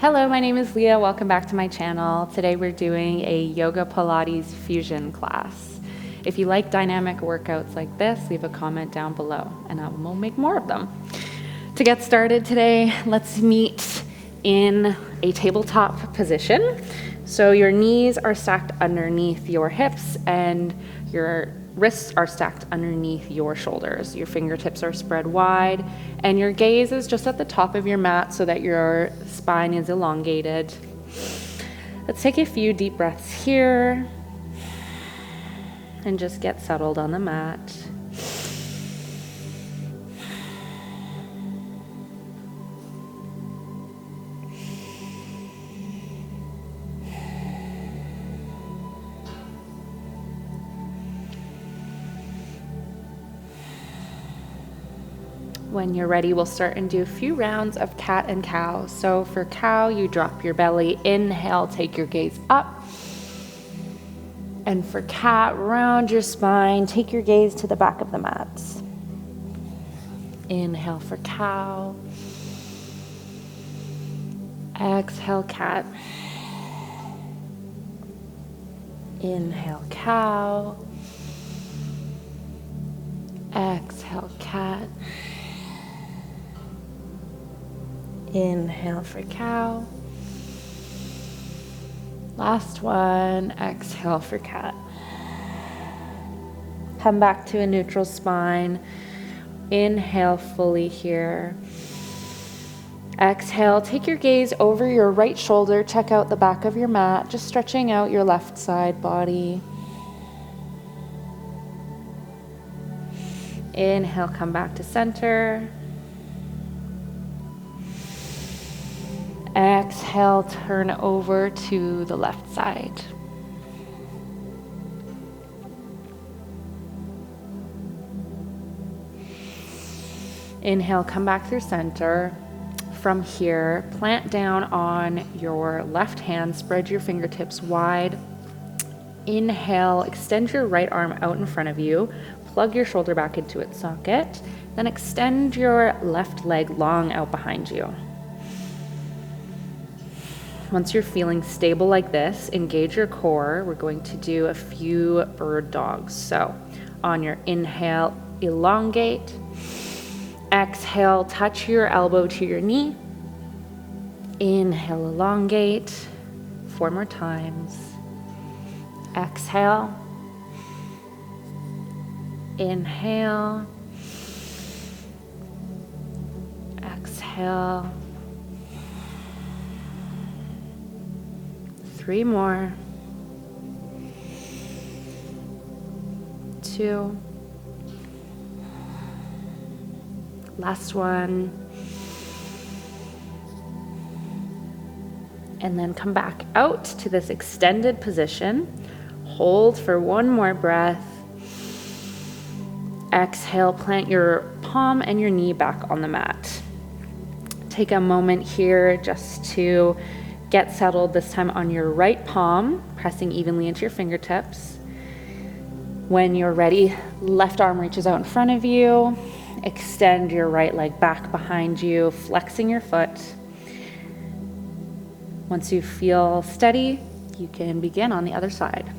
Hello, my name is Leah. Welcome back to my channel. Today we're doing a yoga Pilates fusion class. If you like dynamic workouts like this, leave a comment down below and I will make more of them. To get started today, let's meet in a tabletop position. So your knees are stacked underneath your hips and your wrists are stacked underneath your shoulders. Your fingertips are spread wide and your gaze is just at the top of your mat so that your spine is elongated. Let's take a few deep breaths here and just get settled on the mat. When you're ready, we'll start and do a few rounds of cat and cow. So for cow, you drop your belly, inhale, take your gaze up. And for cat, round your spine, take your gaze to the back of the mat. Inhale for cow. Exhale, cat. Inhale, cow. Exhale, cat. Inhale for cow. Last one, exhale for cat. Come back to a neutral spine. Inhale fully here. Exhale, take your gaze over your right shoulder. Check out the back of your mat, just stretching out your left side body. Inhale, come back to center. Exhale, turn over to the left side. Inhale, come back through center. From here, plant down on your left hand, spread your fingertips wide. Inhale, extend your right arm out in front of you. Plug your shoulder back into its socket. Then extend your left leg long out behind you. Once you're feeling stable like this, engage your core. We're going to do a few bird dogs. So on your inhale, elongate. Exhale, touch your elbow to your knee. Inhale, elongate. 4 more times. Exhale. Inhale. Exhale. 3 more. 2. Last one. And then come back out to this extended position. Hold for 1 more breath. Exhale, plant your palm and your knee back on the mat. Take a moment here just to get settled, this time on your right palm, pressing evenly into your fingertips. When you're ready, left arm reaches out in front of you. Extend your right leg back behind you, flexing your foot. Once you feel steady, you can begin on the other side.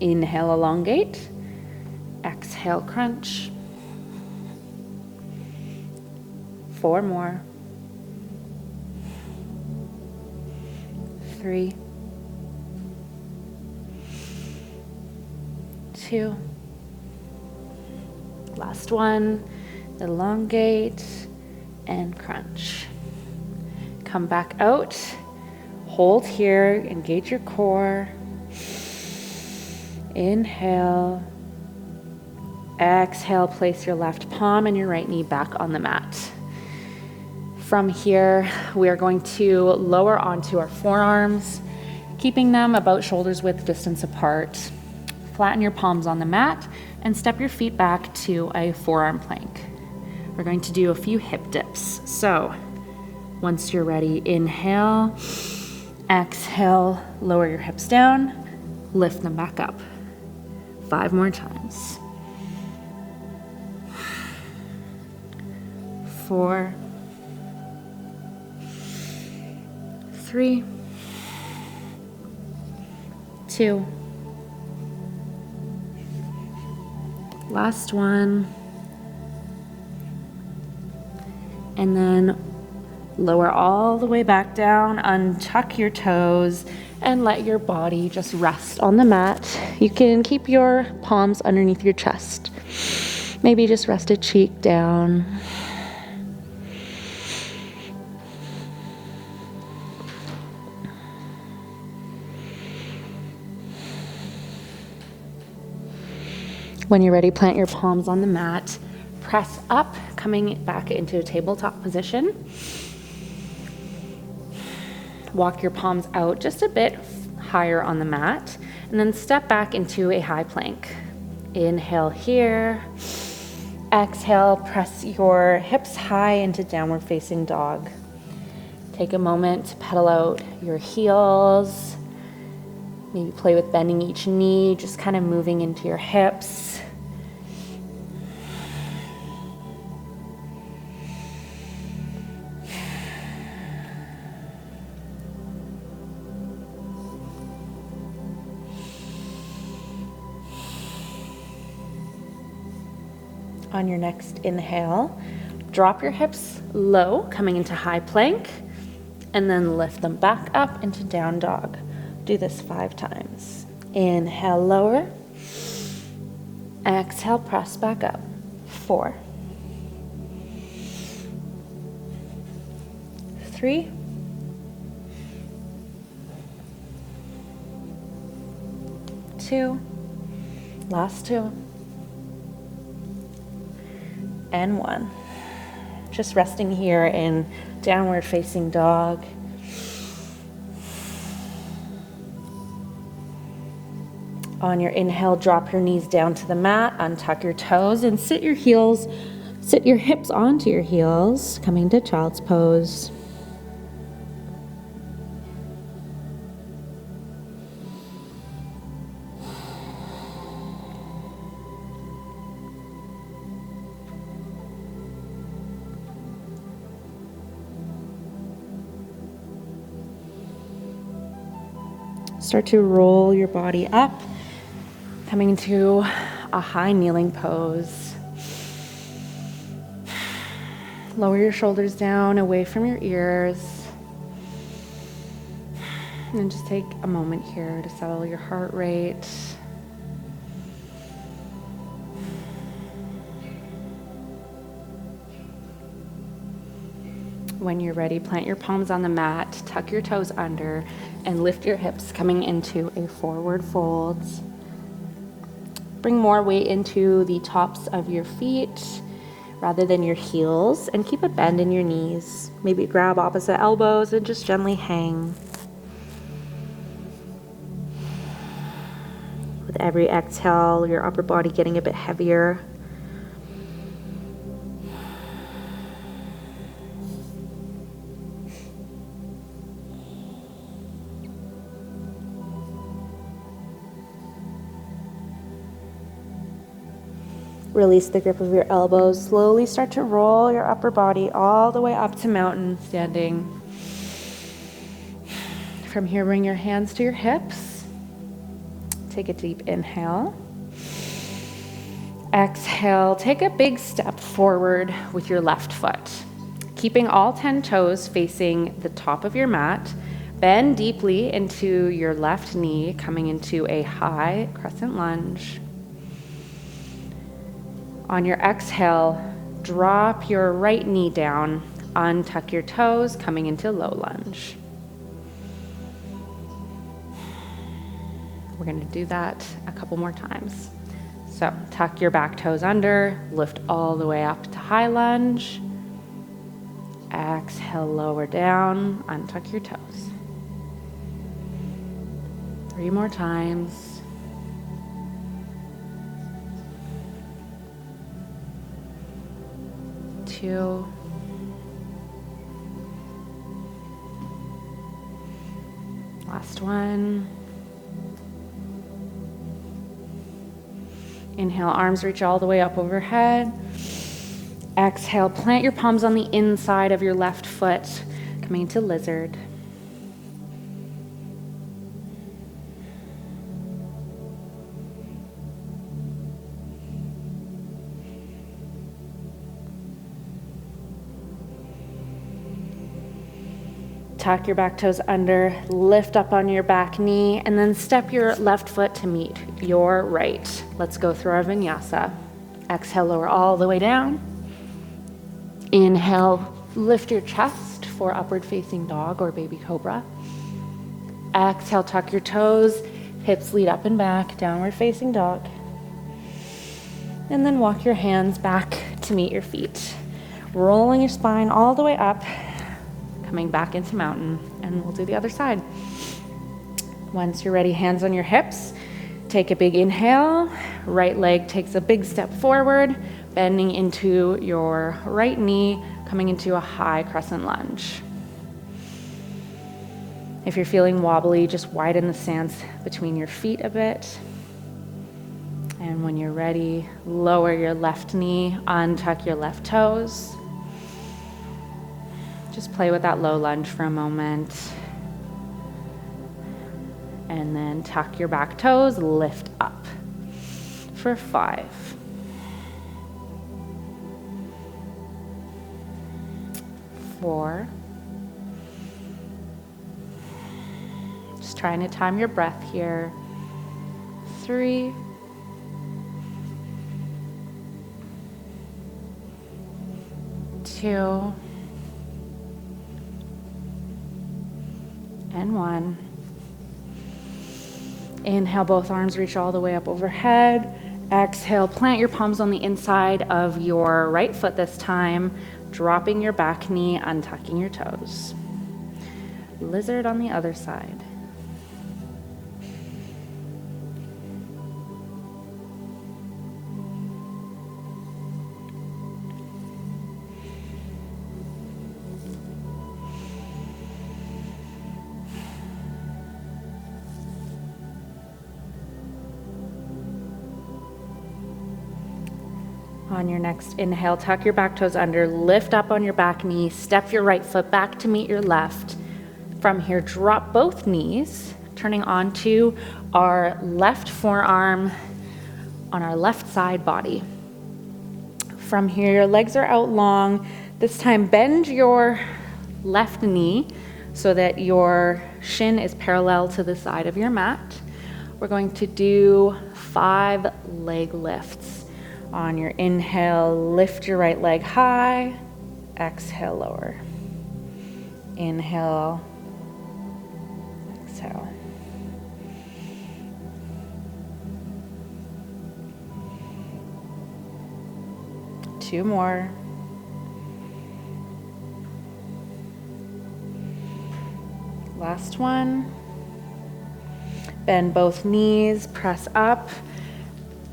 Inhale, elongate. Exhale, crunch. 4 more. 3, 2, last one, elongate and crunch. Come back out, hold here, engage your core. Inhale, exhale, place your left palm and your right knee back on the mat. From here, we are going to lower onto our forearms, keeping them about shoulders width distance apart. Flatten your palms on the mat and step your feet back to a forearm plank. We're going to do a few hip dips. So once you're ready, inhale, exhale, lower your hips down, lift them back up. 5 more times. 4, 3, 2, last one. And then lower all the way back down, untuck your toes, and let your body just rest on the mat. You can keep your palms underneath your chest. Maybe just rest a cheek down. When you're ready, plant your palms on the mat. Press up, coming back into a tabletop position. Walk your palms out just a bit higher on the mat, and then step back into a high plank. Inhale here. Exhale, press your hips high into downward facing dog. Take a moment to pedal out your heels. Maybe play with bending each knee, just kind of moving into your hips. On your next inhale, drop your hips low, coming into high plank, and then lift them back up into down dog. Do this 5 times. Inhale, lower. Exhale, press back up. 4, 3, 2, last 2. And 1. Just resting here in downward facing dog. On your inhale, drop your knees down to the mat, untuck your toes, and sit your hips onto your heels, coming to child's pose. Start to roll your body up, coming into a high kneeling pose. Lower your shoulders down away from your ears. And just take a moment here to settle your heart rate. When you're ready, plant your palms on the mat, tuck your toes under, and lift your hips, coming into a forward fold. Bring more weight into the tops of your feet rather than your heels, and keep a bend in your knees. Maybe grab opposite elbows and just gently hang. With every exhale, your upper body getting a bit heavier. Release the grip of your elbows. Slowly start to roll your upper body all the way up to mountain standing. From here, bring your hands to your hips. Take a deep inhale. Exhale, take a big step forward with your left foot. Keeping all 10 toes facing the top of your mat, bend deeply into your left knee, coming into a high crescent lunge. On your exhale, drop your right knee down, untuck your toes, coming into low lunge. We're going to do that a couple more times. So tuck your back toes under, lift all the way up to high lunge. Exhale, lower down, untuck your toes. 3 more times. 2. Last one. Inhale, arms reach all the way up overhead. Exhale, plant your palms on the inside of your left foot, coming into lizard. tuck your back toes under, lift up on your back knee, and then step your left foot to meet your right. Let's go through our vinyasa. Exhale, lower all the way down. Inhale, lift your chest for upward facing dog or baby cobra. Exhale, tuck your toes, hips lead up and back, downward facing dog. And then walk your hands back to meet your feet. Rolling your spine all the way up, coming back into mountain, and we'll do the other side. Once you're ready, hands on your hips, take a big inhale. Right leg takes a big step forward, bending into your right knee, coming into a high crescent lunge. If you're feeling wobbly, just widen the stance between your feet a bit. And when you're ready, lower your left knee, untuck your left toes. Just play with that low lunge for a moment. And then tuck your back toes, lift up for 5. 4. Just trying to time your breath here. 3. 2. And 1. Inhale, both arms reach all the way up overhead. Exhale, plant your palms on the inside of your right foot this time, dropping your back knee, untucking your toes. Lizard on the other side. On your next inhale, tuck your back toes under, lift up on your back knee, step your right foot back to meet your left. From here, drop both knees, turning onto our left forearm on our left side body. From here, your legs are out long. This time, bend your left knee so that your shin is parallel to the side of your mat. We're going to do 5 leg lifts. On your inhale, lift your right leg high. Exhale, lower. Inhale. Exhale. Two more. Last one. Bend both knees, press up,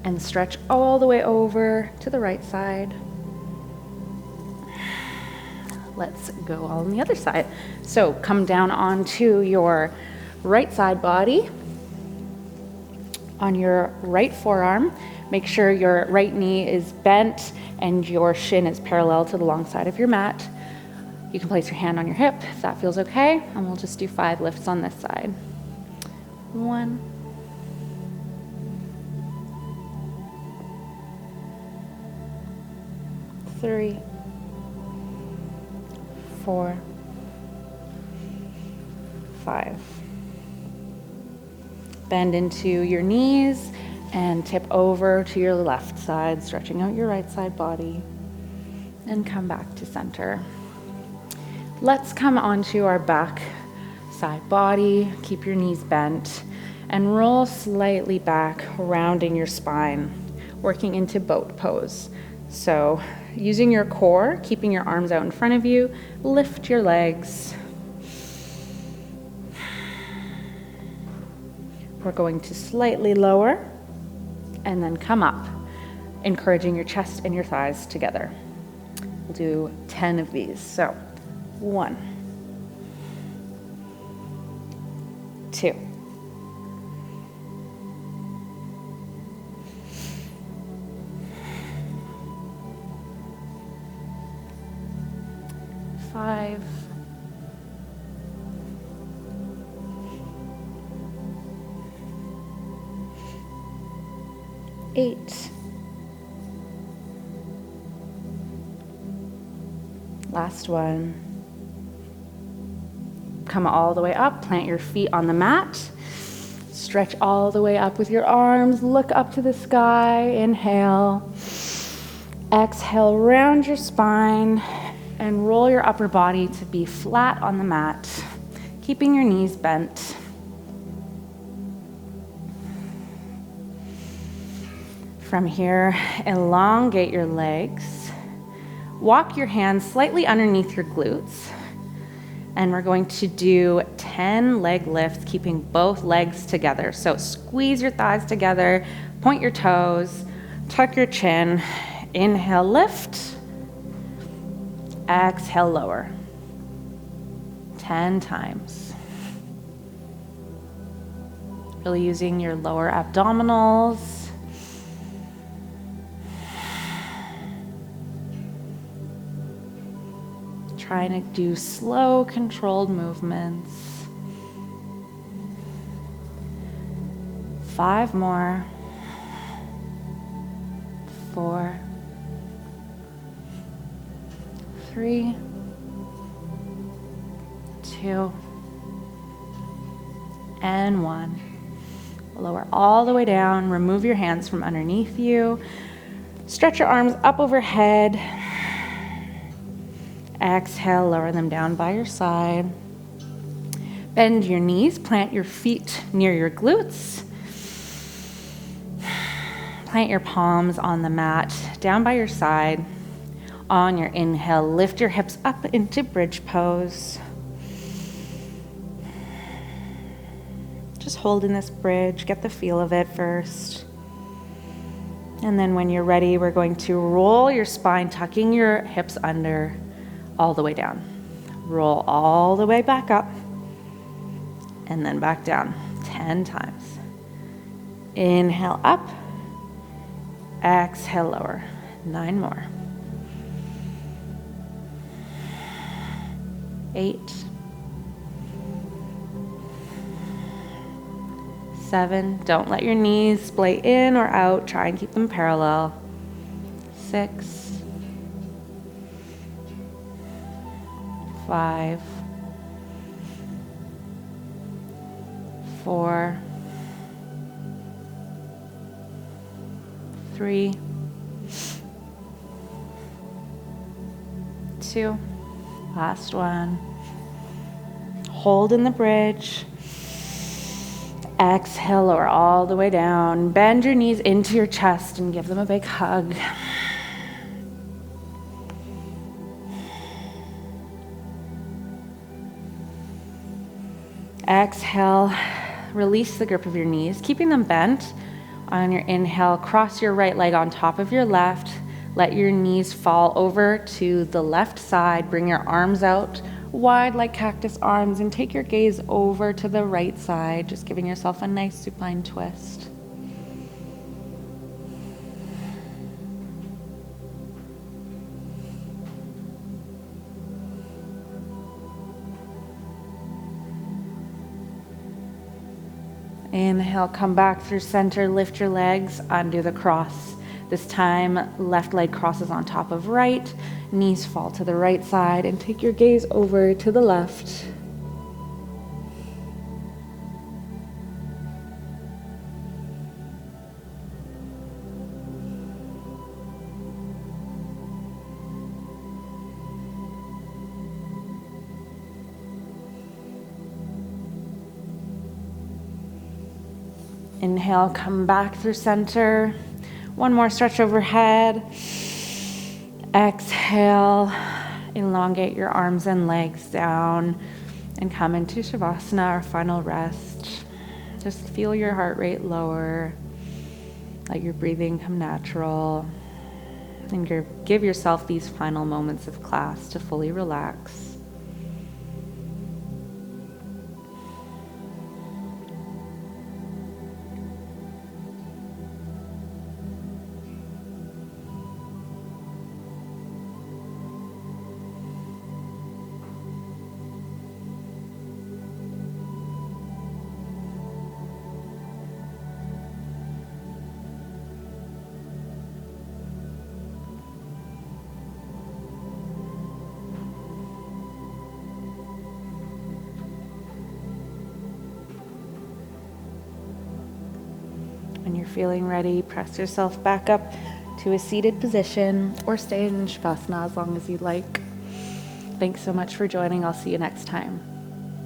and stretch all the way over to the right side. Let's go on the other side. So come down onto your right side body. On your right forearm, make sure your right knee is bent and your shin is parallel to the long side of your mat. You can place your hand on your hip if that feels okay, and we'll just do 5 lifts on this side. 1, 3, 4, 5. Bend into your knees and tip over to your left side, stretching out your right side body, and come back to center. Let's come onto our back side body. Keep your knees bent and roll slightly back, rounding your spine, working into boat pose. So using your core, keeping your arms out in front of you, lift your legs. We're going to slightly lower and then come up, encouraging your chest and your thighs together. We'll do 10 of these. So 1, 2, 5, 8, last one. come all the way up, plant your feet on the mat. Stretch all the way up with your arms, look up to the sky, inhale. Exhale, round your spine and roll your upper body to be flat on the mat, keeping your knees bent. From here, elongate your legs. Walk your hands slightly underneath your glutes. And we're going to do 10 leg lifts, keeping both legs together. So squeeze your thighs together, point your toes, tuck your chin. Inhale, lift. Exhale, lower. 10 times. Really using your lower abdominals. Trying to do slow, controlled movements. 5 more. 4, 3, 2, and 1. Lower all the way down. Remove your hands from underneath you. Stretch your arms up overhead. Exhale, lower them down by your side. Bend your knees, plant your feet near your glutes. Plant your palms on the mat, down by your side. On your inhale, lift your hips up into bridge pose. Just hold in this bridge, get the feel of it first. And then when you're ready, we're going to roll your spine, tucking your hips under, all the way down. Roll all the way back up and then back down 10 times. Inhale up, exhale lower. 9 more. 8, 7, don't let your knees splay in or out, try and keep them parallel. 6, 5, 4, 3, 2, last one. Hold in the bridge. Exhale, lower all the way down. Bend your knees into your chest and give them a big hug. Exhale, release the grip of your knees, keeping them bent. On your inhale, cross your right leg on top of your left. Let your knees fall over to the left side. Bring your arms out wide like cactus arms and take your gaze over to the right side, just giving yourself a nice supine twist. Inhale, come back through center, lift your legs, undo the cross. This time, left leg crosses on top of right, knees fall to the right side, and take your gaze over to the left. Inhale, come back through center. One more stretch overhead. Exhale, elongate your arms and legs down and come into Shavasana, our final rest. Just feel your heart rate lower. Let your breathing come natural. And give yourself these final moments of class to fully relax. When you're feeling ready, press yourself back up to a seated position or stay in Shavasana as long as you like. Thanks so much for joining. I'll see you next time.